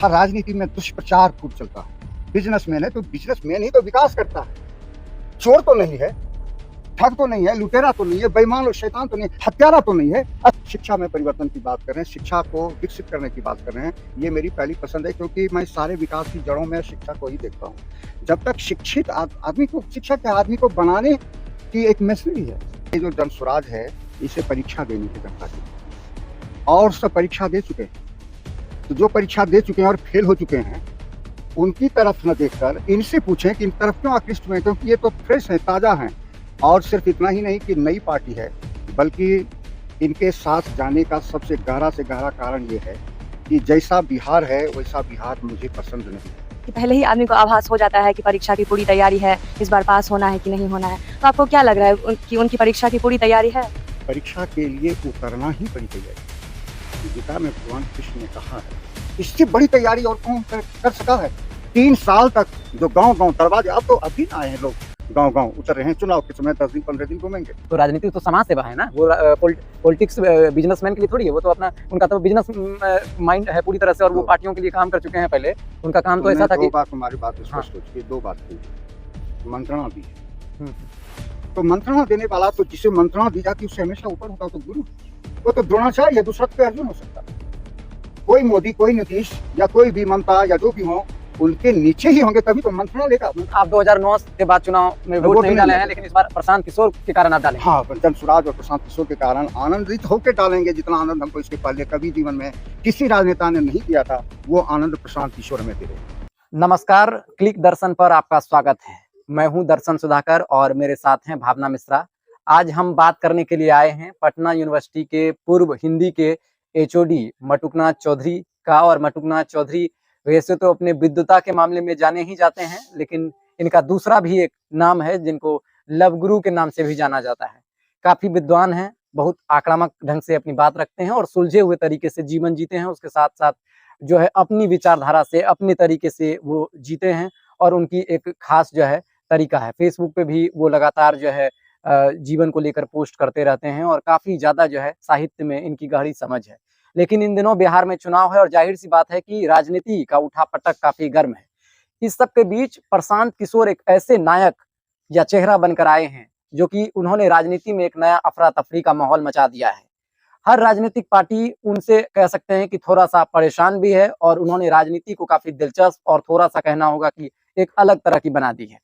हर राजनीति में दुष्प्रचार खूब चलता है। बिजनेसमैन है तो बिजनेसमैन ही तो विकास करता है। चोर तो नहीं है, ठग तो नहीं है, लुटेरा तो नहीं है, बेईमान और शैतान तो नहीं है, हत्यारा तो नहीं है। शिक्षा में परिवर्तन की बात कर रहे हैं, शिक्षा को विकसित करने की बात कर रहे हैं। ये मेरी पहली पसंद है, क्योंकि मैं सारे विकास की जड़ों में शिक्षा को ही देखता हूँ। जब तक शिक्षित आदमी को, शिक्षा के आदमी को बनाने की एक मशीनरी है। ये जो जन स्वराज है, इसे परीक्षा देनी है जनता की, और सब परीक्षा दे चुके हैं। तो जो परीक्षा दे चुके हैं और फेल हो चुके हैं, उनकी तरफ न देखकर इनसे पूछें कि इन तरफ क्यों आकृष्ट हुए, क्योंकि ये तो फ्रेश है, ताजा हैं। और सिर्फ इतना ही नहीं कि नई पार्टी है, बल्कि इनके साथ जाने का सबसे गहरा से गहरा कारण ये है कि जैसा बिहार है वैसा बिहार मुझे पसंद नहीं है। कि पहले ही आदमी को आभास हो जाता है कि परीक्षा की पूरी तैयारी है, इस बार पास होना है कि नहीं होना है। तो आपको क्या लग रहा है कि उनकी परीक्षा की पूरी तैयारी है? परीक्षा के लिए उतरना ही बड़ी तैयारी। गीता में भगवान कृष्ण ने कहा है, इससे बड़ी तैयारी और कौन कर सका है। 3 साल तक जो गांव-गांव दरवाजे, अब तो अभी आए हैं लोग, गांव-गांव उतर रहे हैं। चुनाव के समय 10 दिन 15 दिन घूमेंगे। तो राजनीति तो समाज सेवा है ना, वो पॉलिटिक्स बिजनेसमैन के लिए थोड़ी है। वो तो अपना, उनका तो बिजनेस माइंड है पूरी तरह से, और वो पार्टियों के लिए काम कर चुके हैं पहले। उनका काम तो ऐसा था कि दो बात, तुम्हारी बात स्पष्ट हो चुकी है, 2 बात थी। मंत्रणा दी है, तो मंत्रणा देने वाला, तो जिसे मंत्रणा दी जाती है उससे हमेशा ऊपर होता है तो गुरु। वो तो द्रोणाचार्य है, दूसरा पे अर्जुन हो सकता है। कोई मोदी, कोई नीतीश या कोई भी ममता या जो भी हो, उनके नीचे ही होंगे तभी तो मंत्रणा लेगा। आप 2009 के बाद चुनाव में वोट नहीं डाले हैं, लेकिन इस बार प्रशांत किशोर के कारण आप डालें। हाँ, जन स्वराज और प्रशांत किशोर के कारण आनंदित होकर डालेंगे। जितना आनंद हमको इसके पहले कभी जीवन में किसी राजनेता ने नहीं दिया था, वो आनंद प्रशांत किशोर में दे रहे। नमस्कार, क्लिक दर्शन पर आपका स्वागत है। मैं हूं दर्शन सुधाकर और मेरे साथ हैं भावना मिश्रा। आज हम बात करने के लिए आए हैं पटना यूनिवर्सिटी के पूर्व हिंदी के एचओडी मटुकनाथ चौधरी का। और मटुकनाथ चौधरी वैसे तो अपने विद्वता के मामले में जाने ही जाते हैं, लेकिन इनका दूसरा भी एक नाम है जिनको लव गुरु के नाम से भी जाना जाता है। काफी विद्वान हैं, बहुत आक्रामक ढंग से अपनी बात रखते हैं और सुलझे हुए तरीके से जीवन जीते हैं। उसके साथ साथ जो है अपनी विचारधारा से, अपने तरीके से वो जीते हैं, और उनकी एक खास जो है तरीका है। फेसबुक पे भी वो लगातार जो है जीवन को लेकर पोस्ट करते रहते हैं, और काफी ज्यादा जो है साहित्य में इनकी गहरी समझ है। लेकिन इन दिनों बिहार में चुनाव है और जाहिर सी बात है कि राजनीति का उठापटक काफी गर्म है। इस सब के बीच प्रशांत किशोर एक ऐसे नायक या चेहरा बनकर आए हैं जो कि उन्होंने राजनीति में एक नया अफरा तफरी का माहौल मचा दिया है। हर राजनीतिक पार्टी उनसे कह सकते हैं कि थोड़ा सा परेशान भी है, और उन्होंने राजनीति को काफी दिलचस्प और थोड़ा सा कहना होगा कि एक अलग तरह की बना दी है।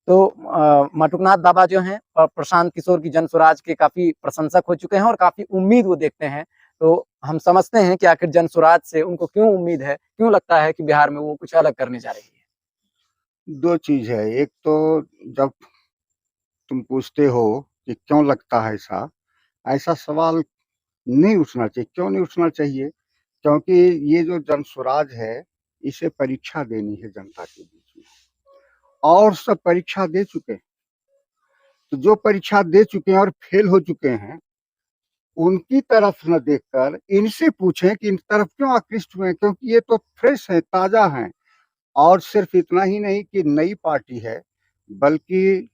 तो मटुकनाथ बाबा जो हैं प्रशांत किशोर की जन स्वराज के काफी प्रशंसक हो चुके हैं और काफी उम्मीद वो देखते हैं। तो हम समझते हैं कि आखिर जन स्वराज से उनको क्यों उम्मीद है, क्यों लगता है कि बिहार में वो कुछ अलग करने जा रही है। 2 चीज है। एक तो जब तुम पूछते हो कि क्यों लगता है ऐसा, ऐसा सवाल नहीं उठना चाहिए। क्यों नहीं उठना चाहिए? क्योंकि ये जो जन स्वराज है, इसे परीक्षा देनी है जनता के बीच में, और सब परीक्षा दे चुके हैं। तो जो परीक्षा दे चुके हैं और फेल हो चुके हैं, उनकी तरफ न देखकर इनसे पूछें कि इन तरफ क्यों आकृष्ट हुए, क्योंकि ये तो फ्रेश है, ताजा हैं। और सिर्फ इतना ही नहीं कि नई पार्टी है, बल्कि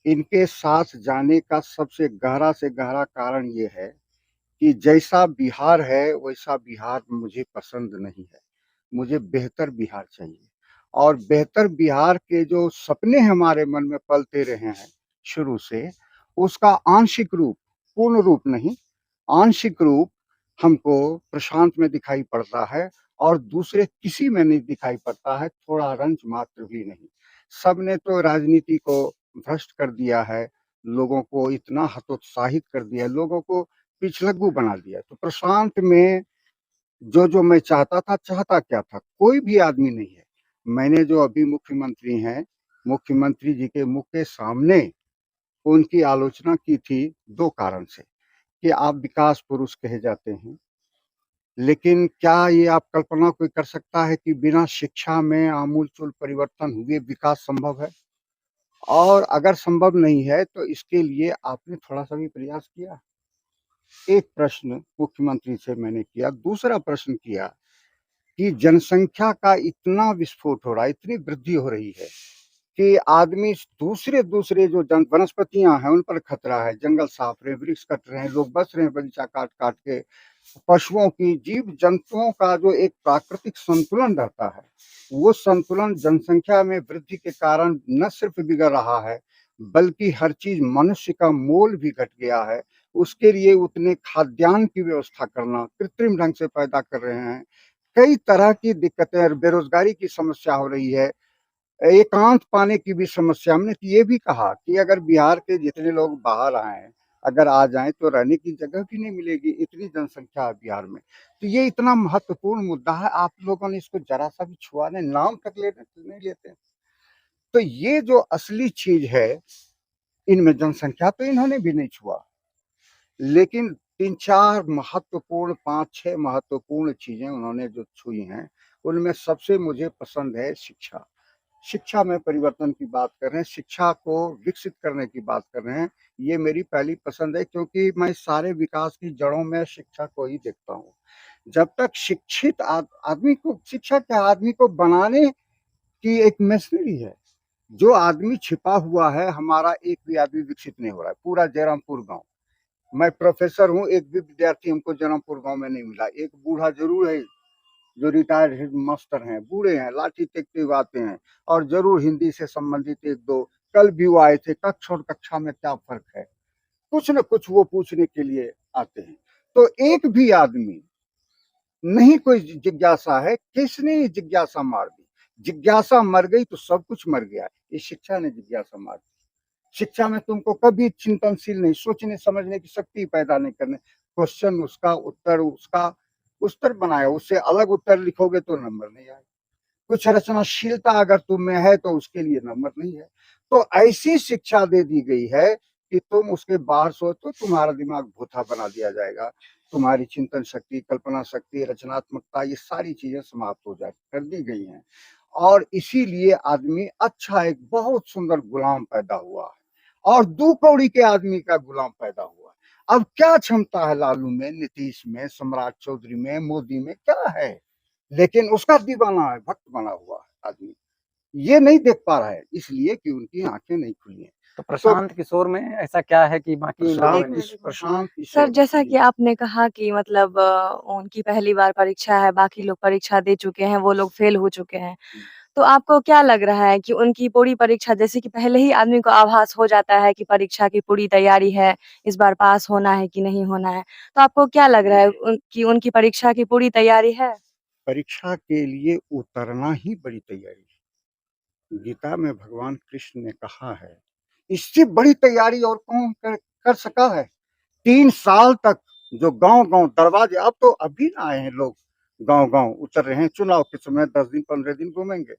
इनके साथ जाने का सबसे गहरा से गहरा कारण ये है कि जैसा बिहार है वैसा बिहार मुझे पसंद नहीं है। मुझे बेहतर बिहार चाहिए, और बेहतर बिहार के जो सपने हमारे मन में पलते रहे हैं शुरू से, उसका आंशिक रूप, पूर्ण रूप नहीं, आंशिक रूप हमको प्रशांत में दिखाई पड़ता है, और दूसरे किसी में नहीं दिखाई पड़ता है, थोड़ा रंच मात्र भी नहीं। सबने तो राजनीति को भ्रष्ट कर दिया है, लोगों को इतना हतोत्साहित कर दिया है, लोगों को पिछलग्गू बना दिया है। तो प्रशांत में जो मैं चाहता था, चाहता क्या था, कोई भी आदमी नहीं है। मैंने जो अभी मुख्यमंत्री हैं, मुख्यमंत्री जी के मुख के सामने उनकी आलोचना की थी 2 कारण से, कि आप विकास पुरुष कहे जाते हैं, लेकिन क्या ये आप कल्पना कोई कर सकता है कि बिना शिक्षा में आमूलचूल परिवर्तन हुए विकास संभव है? और अगर संभव नहीं है तो इसके लिए आपने थोड़ा-सा भी प्रयास किया? एक प्रश्न मुख्यमंत्री से मैंने किया। दूसरा प्रश्न किया कि जनसंख्या का इतना विस्फोट हो रहा है, इतनी वृद्धि हो रही है कि आदमी दूसरे जो वनस्पतियां हैं उन पर खतरा है। जंगल साफ रहे, वृक्ष कट रहे हैं, लोग बस रहे हैं बगीचा काट काट के। पशुओं की, जीव जंतुओं का जो एक प्राकृतिक संतुलन रहता है, वो संतुलन जनसंख्या में वृद्धि के कारण न सिर्फ बिगड़ रहा है, बल्कि हर चीज मनुष्य का मोल भी घट गया है। उसके लिए उतने खाद्यान्न की व्यवस्था करना कृत्रिम ढंग से पैदा कर रहे हैं। कई तरह की दिक्कतें, बेरोजगारी की समस्या हो रही है, एकांत पाने की भी समस्या। हमने तो ये भी कहा कि अगर बिहार के जितने लोग बाहर आए हैं, अगर आ जाएं तो रहने की जगह भी नहीं मिलेगी, इतनी जनसंख्या है बिहार में। तो ये इतना महत्वपूर्ण मुद्दा है, आप लोगों ने इसको जरा सा भी छुआ नहीं, नाम तक नहीं लेते। तो ये जो असली चीज है, इनमें जनसंख्या तो इन्होंने भी नहीं छुआ, लेकिन 3-4 महत्वपूर्ण, 5-6 महत्वपूर्ण चीजें उन्होंने जो छुई हैं, उनमें सबसे मुझे पसंद है शिक्षा। शिक्षा में परिवर्तन की बात कर रहे हैं, शिक्षा को विकसित करने की बात कर रहे हैं। ये मेरी पहली पसंद है, क्योंकि मैं सारे विकास की जड़ों में शिक्षा को ही देखता हूँ। जब तक शिक्षित आदमी को, शिक्षा क्या आदमी को बनाने की एक मशीनरी है। जो आदमी छिपा हुआ है, हमारा एक भी आदमी विकसित नहीं हो रहा है। पूरा जयरामपुर गांव, मैं प्रोफेसर हूँ, एक भी विद्यार्थी हमको जयरामपुर गांव में नहीं मिला। एक बूढ़ा जरूर है जो रिटायर्ड हेड मास्टर हैं, बूढ़े हैं, लाठी टेकते हुए आते हैं, और जरूर हिंदी से संबंधित 1-2 कल भी वो आए थे। कक्षा और कक्षा में क्या फर्क है, कुछ न कुछ वो पूछने के लिए आते हैं। तो एक भी आदमी नहीं, कोई जिज्ञासा है, किसने जिज्ञासा मार दी? जिज्ञासा मर गई तो सब कुछ मर गया। ये शिक्षा ने जिज्ञासा मार दी। शिक्षा में तुमको कभी चिंतनशील नहीं, सोचने समझने की शक्ति पैदा नहीं करने। क्वेश्चन उसका, उत्तर उसका, उत्तर बनाया, उससे अलग उत्तर लिखोगे तो नंबर नहीं आएगा। कुछ रचनाशीलता अगर तुम में है तो उसके लिए नंबर नहीं है। तो ऐसी शिक्षा दे दी गई है कि तुम उसके बाहर सोचो, तुम्हारा दिमाग भूथा बना दिया जाएगा। तुम्हारी चिंतन शक्ति, कल्पना शक्ति, रचनात्मकता, ये सारी चीजें समाप्त हो जा कर दी गई हैं। और इसीलिए आदमी अच्छा, एक बहुत सुंदर गुलाम पैदा हुआ है, और 2 कौड़ी के आदमी का गुलाम पैदा हुआ है। अब क्या क्षमता है लालू में, नीतीश में, सम्राट चौधरी में, मोदी में, क्या है? लेकिन उसका दीवाना है, भक्त बना हुआ है आदमी। ये नहीं देख पा रहा है, इसलिए कि उनकी आंखें नहीं खुली हैं। तो प्रशांत किशोर में ऐसा क्या है कि बाकी लोगों में नहीं? प्रशांत सर, किशोर, जैसा कि आपने कहा कि मतलब उनकी पहली बार परीक्षा है, बाकी लोग परीक्षा दे चुके हैं, वो लोग फेल हो चुके हैं। तो आपको क्या लग रहा है कि उनकी पूरी परीक्षा, जैसे कि पहले ही आदमी को आभास हो जाता है कि परीक्षा की पूरी तैयारी है, इस बार पास होना है कि नहीं होना है। तो आपको क्या लग रहा है कि उनकी परीक्षा की पूरी तैयारी है? परीक्षा के लिए उतरना ही बड़ी तैयारी है। गीता में भगवान कृष्ण ने कहा है, इससे बड़ी तैयारी और कौन कर सका है? 3 साल तक जो गांव-गांव दरवाजे, अब तो अभी ना आए हैं लोग, गांव-गांव उतर रहे हैं। चुनाव के समय 10 दिन 15 दिन घूमेंगे।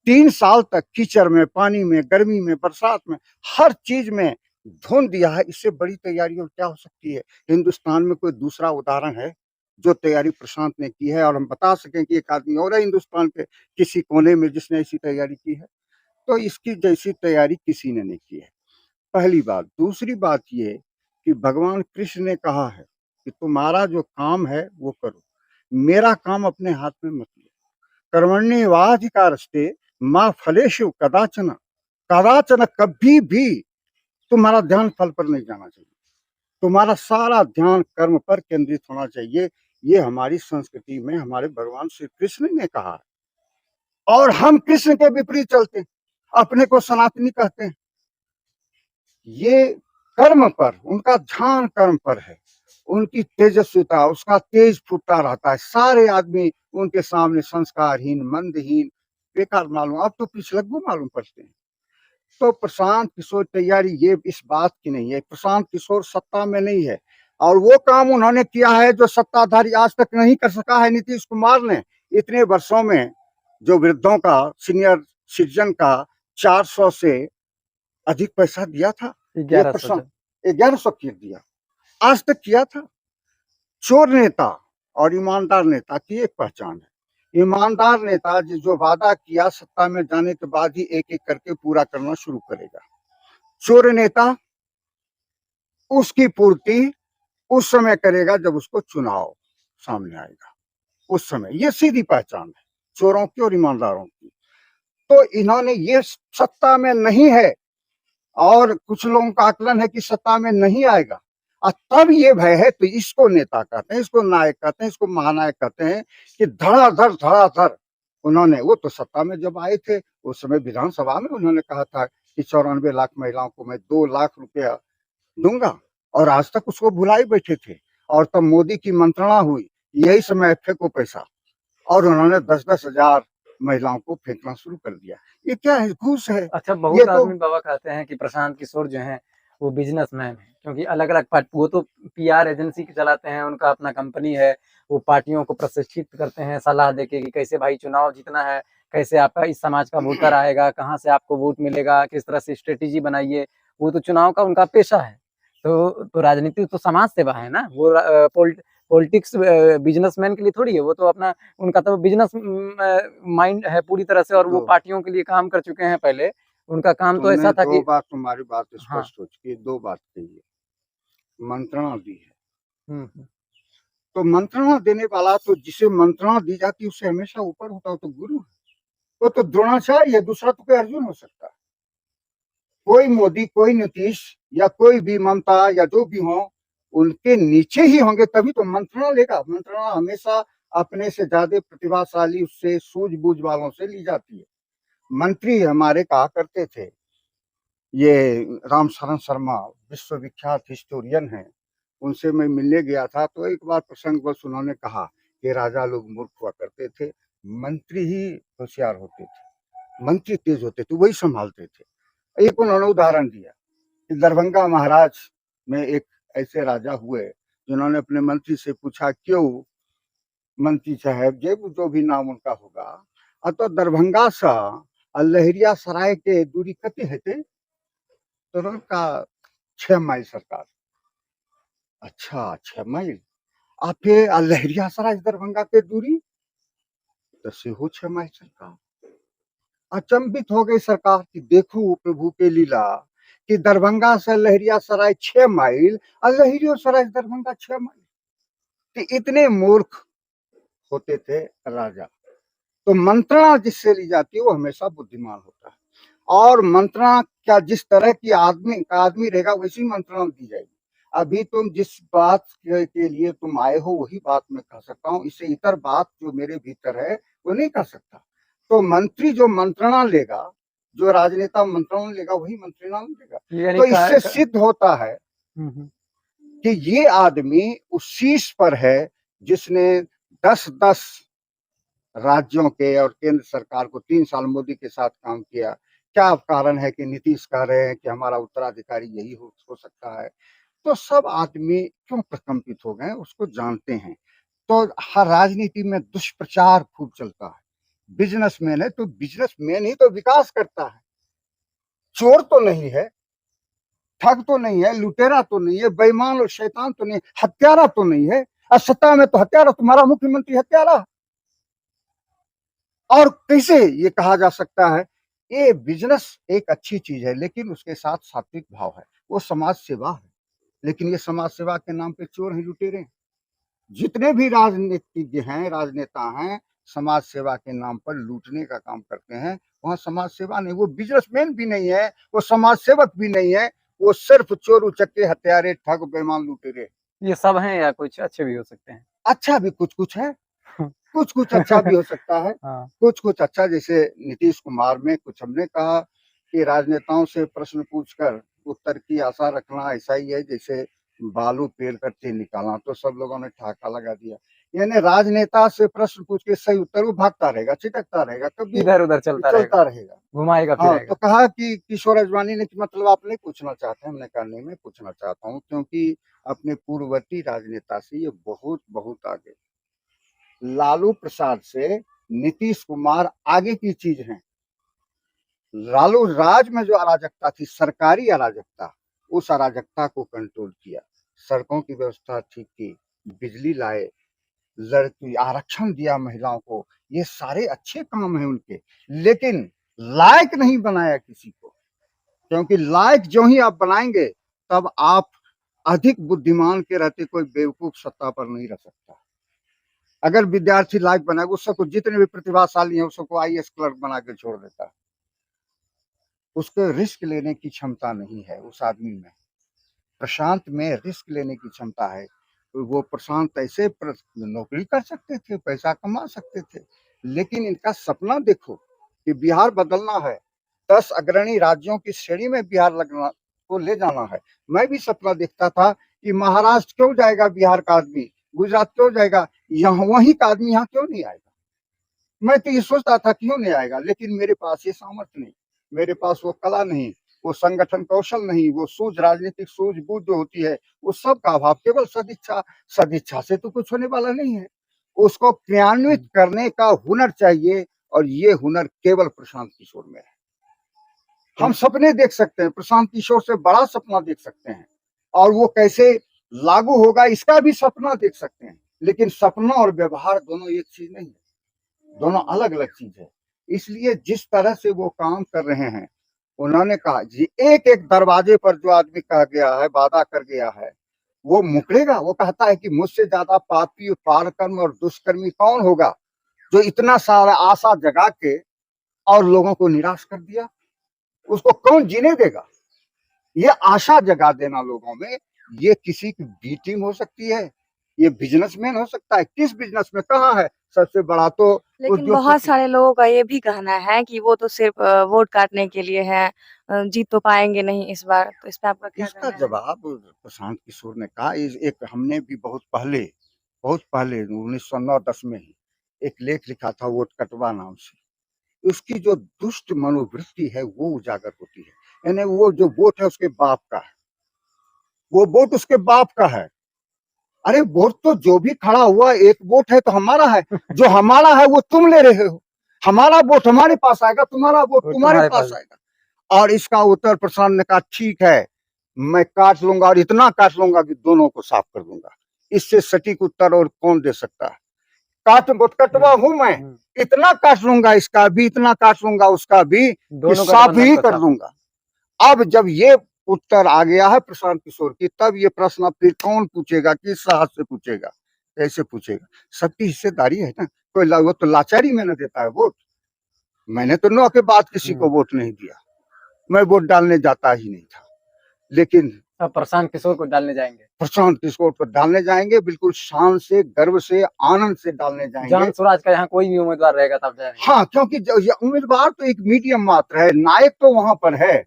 3 साल तक कीचड़ में, पानी में, गर्मी में, बरसात में, हर चीज में धुन दिया है। इससे बड़ी तैयारी और क्या हो सकती है? हिंदुस्तान में कोई दूसरा उदाहरण है जो तैयारी प्रशांत ने की है, और हम बता सकें कि एक आदमी और है हिंदुस्तान के किसी कोने में जिसने ऐसी तैयारी की है? तो इसकी जैसी तैयारी किसी ने नहीं की है, पहली बात। दूसरी बात ये कि भगवान कृष्ण ने कहा है कि तुम्हारा जो काम है वो करो, मेरा काम अपने हाथ में मत लो। कर्मण्येवाधिकारस्ते मा फलेषु कदाचन। कदाचन, कभी भी तुम्हारा ध्यान फल पर नहीं जाना चाहिए। तुम्हारा सारा ध्यान कर्म पर केंद्रित होना चाहिए। ये हमारी संस्कृति में हमारे भगवान श्री कृष्ण ने कहा है, और हम कृष्ण के विपरीत चलते हैं, अपने को सनातनी कहते हैं। ये कर्म पर, उनका ध्यान कर्म पर है, उनकी तेजस्विता, उसका तेज फूटता रहता है। सारे आदमी उनके सामने संस्कारहीन, मंदहीन, बेकार मालूम, अब तो पिछलग्गू मालूम पड़ते हैं। तो प्रशांत किशोर तैयारी ये इस बात की नहीं है। प्रशांत किशोर सत्ता में नहीं है, और वो काम उन्होंने किया है जो सत्ताधारी आज तक नहीं कर सका है। नीतीश कुमार ने इतने वर्षों में जो वृद्धों का, सीनियर सिटीजन का 400 से अधिक पैसा दिया था, 1100 दिया, आज तक किया था। चोर नेता और ईमानदार नेता की एक पहचान है। ईमानदार नेता जो वादा किया सत्ता में जाने के बाद ही एक एक करके पूरा करना शुरू करेगा। चोर नेता उसकी पूर्ति उस समय करेगा जब उसको चुनाव सामने आएगा, उस समय। ये सीधी पहचान है चोरों की और ईमानदारों की। तो इन्होंने, ये सत्ता में नहीं है, और कुछ लोगों का आकलन है कि सत्ता में नहीं आएगा, और तब ये भय है, तो इसको नेता कहते हैं, इसको नायक कहते हैं, इसको महानायक कहते हैं कि धड़ाधड़ उन्होंने, वो तो सत्ता में जब आए थे उस समय विधानसभा में उन्होंने कहा था कि 94 लाख महिलाओं को मैं 2 लाख रुपया दूंगा, और आज तक उसको भुलाए बैठे थे। और तब मोदी की मंत्रणा हुई, यही समय फेंको पैसा, और उन्होंने 10-10 हजार महिलाओं को फेंकना शुरू कर दिया। ये क्या है? घूस है। अच्छा, ये बहुत तो आदमी बाबा कहते हैं कि प्रशांत किशोर जो हैं वो बिजनेसमैन है, क्योंकि अलग-अलग पार्ट वो तो पीआर एजेंसी चलाते हैं, उनका अपना कंपनी है, वो पार्टियों को प्रशिक्षित करते हैं सलाह देके कि कैसे भाई चुनाव जीतना है, कैसे आपका इस समाज का वोटर आएगा, कहाँ से आपको वोट मिलेगा, किस तरह से स्ट्रेटेजी बनाइए, वो तो चुनाव का उनका पेशा है। तो राजनीति तो समाज सेवा है ना, वो पॉलिटिक्स बिजनेसमैन के लिए थोड़ी है, वो तो अपना उनका तो बिजनेस माइंड है पूरी तरह से, और वो तो पार्टियों के लिए काम कर चुके हैं पहले। उनका काम तो तुमने ऐसा था 2 कि बार, तुम्हारी बात हाँ। स्पष्ट हो चुकी है, 2 बात कही है, मंत्रणा दी है। हुँ। तो मंत्रणा देने वाला, तो जिसे मंत्रणा दी जाती है उससे हमेशा ऊपर होता है, तो गुरु है। वो तो द्रोणाचार्य है, दूसरा तो कोई अर्जुन हो सकता है। कोई मोदी, कोई नीतीश, या कोई भी ममता, या जो भी हो, उनके नीचे ही होंगे तभी तो मंत्रणा लेगा। मंत्रणा हमेशा अपने से ज्यादा प्रतिभाशाली, उससे सूझबूझ वालों से ली जाती है। मंत्री हमारे कहा करते थे, ये राम शरण शर्मा विश्वविख्यात हिस्टोरियन हैं, उनसे मैं मिलने गया था, तो एक बार प्रसंगवश उन्होंने कहा कि राजा लोग मूर्ख हुआ करते थे, मंत्री ही होशियार होते थे, मंत्री तेज होते थे, वही संभालते थे। एक उन्होंने उदाहरण दिया कि दरभंगा महाराज में एक ऐसे राजा हुए जिन्होंने अपने मंत्री से पूछा, क्यों मंत्री साहब, जो भी नाम उनका होगा, तो दरभंगा से लहरिया सराय के दूरी कते हेते? तो उन्होंने कहा 6 माइल सरकार। अच्छा, 6 माइल। आ फिर लहरिया सराय दरभंगा के दूरी? तो सेहो 6 माइल सरकार। अचंभित हो गई सरकार कि देखो प्रभु के लीला, कि दरभंगा से लहरिया सराय 6 माइल और लहरिया सराय दरभंगा 6 माइल। कि इतने मूर्ख होते थे राजा। तो मंत्रणा जिससे ली जाती है वो हमेशा बुद्धिमान होता है, और मंत्रणा क्या, जिस तरह की आदमी रहेगा वैसी मंत्रणा दी जाएगी। अभी तुम जिस बात के लिए तुम आए हो वही बात मैं कह सकता हूँ, इससे इतर बात जो मेरे भीतर है वो नहीं कर सकता। तो मंत्री जो मंत्रणा लेगा, जो राजनेता मंत्रणा लेगा, वही मंत्रणा लेगा। यानी तो इससे सिद्ध होता है हुँ। कि ये आदमी उस शीर्ष पर है जिसने 10-10 राज्यों के और केंद्र सरकार को 3 साल मोदी के साथ काम किया। क्या कारण है कि नीतीश कह रहे हैं कि हमारा उत्तराधिकारी यही हो सकता है? तो सब आदमी क्यों प्रकंपित हो गए उसको जानते हैं। तो हर राजनीति में दुष्प्रचार खूब चलता है। बिजनेसमैन है तो बिजनेसमैन ही तो विकास करता है। चोर तो नहीं है, ठग तो नहीं है, लुटेरा तो नहीं है, बेईमान और शैतान तो नहीं है, हत्यारा तो नहीं है। और सत्ता में तो हत्यारा, तुम्हारा मुख्यमंत्री हत्यारा। और कैसे ये कहा जा सकता है? ये बिजनेस एक अच्छी चीज है, लेकिन उसके साथ सात्विक भाव है, वो समाज सेवा है। लेकिन ये समाज सेवा के नाम पे चोर हैं, लुटेरे हैं। जितने भी राजनीतिज्ञ हैं, राजनेता हैं, समाज सेवा के नाम पर लूटने का काम करते हैं, वहां समाज सेवा नहीं। वो बिजनेसमैन भी नहीं है, वो समाज सेवक भी नहीं है, वो सिर्फ चोर उचक्के हत्यारे ठग बेईमान लुटेरे। ये सब हैं या कुछ अच्छे भी हो सकते हैं? अच्छा भी कुछ है, कुछ अच्छा भी हो सकता है। हाँ। कुछ अच्छा, जैसे नीतीश कुमार में कुछ हमने कहा कि राजनेताओं से प्रश्न पूछकर उत्तर की आशा रखना ऐसा ही है जैसे बालू पेड़ कट्टे निकालना, तो सब लोगों ने ठहाका लगा दिया। यानी राजनेता से प्रश्न पूछ के सही उत्तर वो भागता रहेगा, छिटकता रहेगा, कभी इधर-उधर चलता चलता रहेगा, रहेगा। घुमाएगा हाँ, फिराएगा। तो कहा कि किशोर अजवाणी ने कि मतलब आप नहीं पूछना चाहते? हमने कहा नहीं, मैं पूछना चाहता हूँ, क्योंकि अपने पूर्ववर्ती राजनेता से ये बहुत आगे। लालू प्रसाद से नीतीश कुमार आगे की चीज है। लालू राज में जो अराजकता थी, सरकारी अराजकता, उस अराजकता को कंट्रोल किया, सड़कों की व्यवस्था ठीक की, बिजली लाए, लड़की आरक्षण दिया महिलाओं को, ये सारे अच्छे काम हैं उनके। लेकिन लायक नहीं बनाया किसी को, क्योंकि लायक जो ही आप बनाएंगे तब आप अधिक बुद्धिमान के रहते कोई बेवकूफ सत्ता पर नहीं रह सकता। अगर विद्यार्थी लायक बनाएगा, उस सबको, जितने भी प्रतिभाशाली हैं, उस सबको आईएएस क्लर्क बना के छोड़ देता है। उसको रिस्क लेने की क्षमता नहीं है उस आदमी में। प्रशांत में रिस्क लेने की क्षमता है। वो प्रशांत ऐसे नौकरी कर सकते थे, पैसा कमा सकते थे, लेकिन इनका सपना देखो कि बिहार बदलना है, 10 अग्रणी राज्यों की श्रेणी में बिहार लगना को ले जाना है। मैं भी सपना देखता था कि महाराष्ट्र क्यों जाएगा बिहार का आदमी, गुजरात क्यों जाएगा, यहाँ वहीं का आदमी यहाँ क्यों नहीं आएगा। मैं तो ये सोचता था क्यों नहीं आएगा, लेकिन मेरे पास ये सामर्थ्य नहीं, मेरे पास वो कला नहीं, वो संगठन कौशल नहीं, वो सूझ, राजनीतिक सूझबूझ जो होती है, वो सब का अभाव। केवल सदिच्छा से तो कुछ होने वाला नहीं है, उसको क्रियान्वित करने का हुनर चाहिए, और ये हुनर केवल प्रशांत किशोर में है। हम सपने देख सकते हैं, प्रशांत किशोर से बड़ा सपना देख सकते हैं, और वो कैसे लागू होगा इसका भी सपना देख सकते हैं, लेकिन सपना और व्यवहार दोनों एक चीज नहीं है, दोनों अलग अलग चीज है। इसलिए जिस तरह से वो काम कर रहे हैं, उन्होंने कहा जी एक एक दरवाजे पर जो आदमी कह गया है, वादा कर गया है, वो मुकरेगा। वो कहता है कि मुझसे ज्यादा पापी, पारकर्म और दुष्कर्मी कौन होगा, जो इतना सारा आशा जगा के और लोगों को निराश कर दिया। उसको कौन जीने देगा। ये आशा जगा देना लोगों में, ये किसी की बी टीम हो सकती है, ये बिजनेसमैन हो सकता है। किस बिजनेस में कहाँ है सबसे बड़ा, तो लेकिन बहुत सारे लोगों का ये भी कहना है कि वो तो सिर्फ वोट काटने के लिए है, जीत तो पाएंगे नहीं इस बार। तो इस पे आपका क्या इसका कहना है? जवाब प्रशांत किशोर ने कहा। एक हमने भी बहुत पहले 1909-10 में ही एक लेख लिखा था वोट कटवा नाम से। उसकी जो दुष्ट मनोवृत्ति है वो उजागर होती है, यानी वो जो वोट है उसके बाप का है, वो वोट उसके बाप का है। अरे वोट तो जो भी खड़ा हुआ एक वोट है तो हमारा है, जो हमारा है वो तुम ले रहे हो। हमारा वोट हमारे पास आएगा, तुम्हारा वोट तुम्हारे पास आएगा। और इसका उत्तर प्रशांत ने कहा ठीक है, मैं काट लूंगा, और इतना काट लूंगा कि दोनों को साफ कर दूंगा। इससे सटीक उत्तर और कौन दे सकता है। कटवा हूं मैं, इतना काट लूंगा, इसका भी इतना काट लूंगा, उसका भी साफ ही कर दूंगा। अब जब ये उत्तर आ गया है प्रशांत किशोर की, तब ये प्रश्न अब फिर कौन पूछेगा, किस साहस से पूछेगा, कैसे पूछेगा। सबकी हिस्सेदारी है ना, कोई वो तो लाचारी में न देता है वोट। मैंने तो 9 के बाद किसी को वोट नहीं दिया, मैं वोट डालने जाता ही नहीं था, लेकिन अब प्रशांत किशोर को डालने जाएंगे। प्रशांत किशोर को डालने जाएंगे, बिल्कुल शान से, गर्व से, आनंद से डालने जाएंगे। जान स्वराज का यहाँ कोई भी उम्मीदवार रहेगा तब जाएंगे। हाँ, क्योंकि ये उम्मीदवार तो एक मीडियम मात्र है, नायक तो वहां पर है,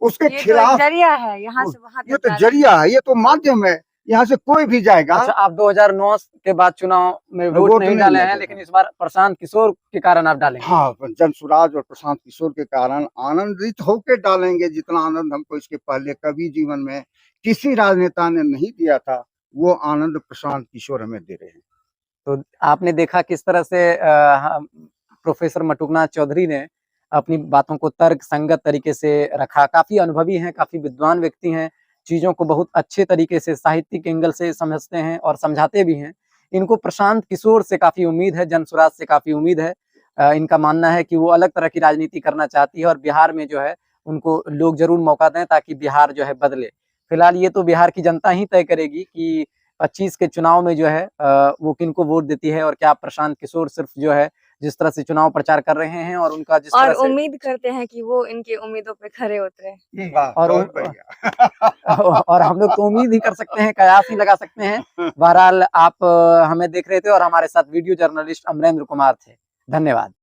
उसके खिलाफ जरिया है, यहाँ से वहां ये तो जरिया है, ये तो माध्यम है, यहाँ से कोई भी जाएगा। अच्छा, आप 2009 के बाद चुनाव में वोट नहीं डाले हैं, लेकिन इस बार प्रशांत किशोर के कारण आप डालेंगे। हाँ, जन स्वराज और प्रशांत किशोर के कारण आनंदित होकर डालेंगे, जितना आनंद हमको इसके पहले कभी जीवन में किसी राजनेता ने नहीं दिया था, वो आनंद प्रशांत किशोर हमें दे रहे हैं। तो आपने देखा किस तरह से प्रोफेसर मटुकनाथ चौधरी ने अपनी बातों को तर्क संगत तरीके से रखा। काफी अनुभवी हैं, काफी विद्वान व्यक्ति हैं, चीजों को बहुत अच्छे तरीके से साहित्यिक एंगल से समझते हैं और समझाते भी हैं। इनको प्रशांत किशोर से काफी उम्मीद है, जन स्वराज से काफी उम्मीद है। इनका मानना है कि वो अलग तरह की राजनीति करना चाहती है और बिहार में जो है उनको लोग जरूर मौका दें ताकि बिहार जो है बदले। फिलहाल ये तो बिहार की जनता ही तय करेगी कि 25 के चुनाव में जो है वो किनको वोट देती है, और क्या प्रशांत किशोर सिर्फ जो है जिस तरह से चुनाव प्रचार कर रहे हैं और उनका जिस तरह से, उम्मीद करते हैं कि वो इनकी उम्मीदों पे खरे उतरे। और हम लोग तो उम्मीद ही कर सकते हैं, कयास ही लगा सकते हैं। बहरहाल आप हमें देख रहे थे और हमारे साथ वीडियो जर्नलिस्ट अमरेंद्र कुमार थे। धन्यवाद।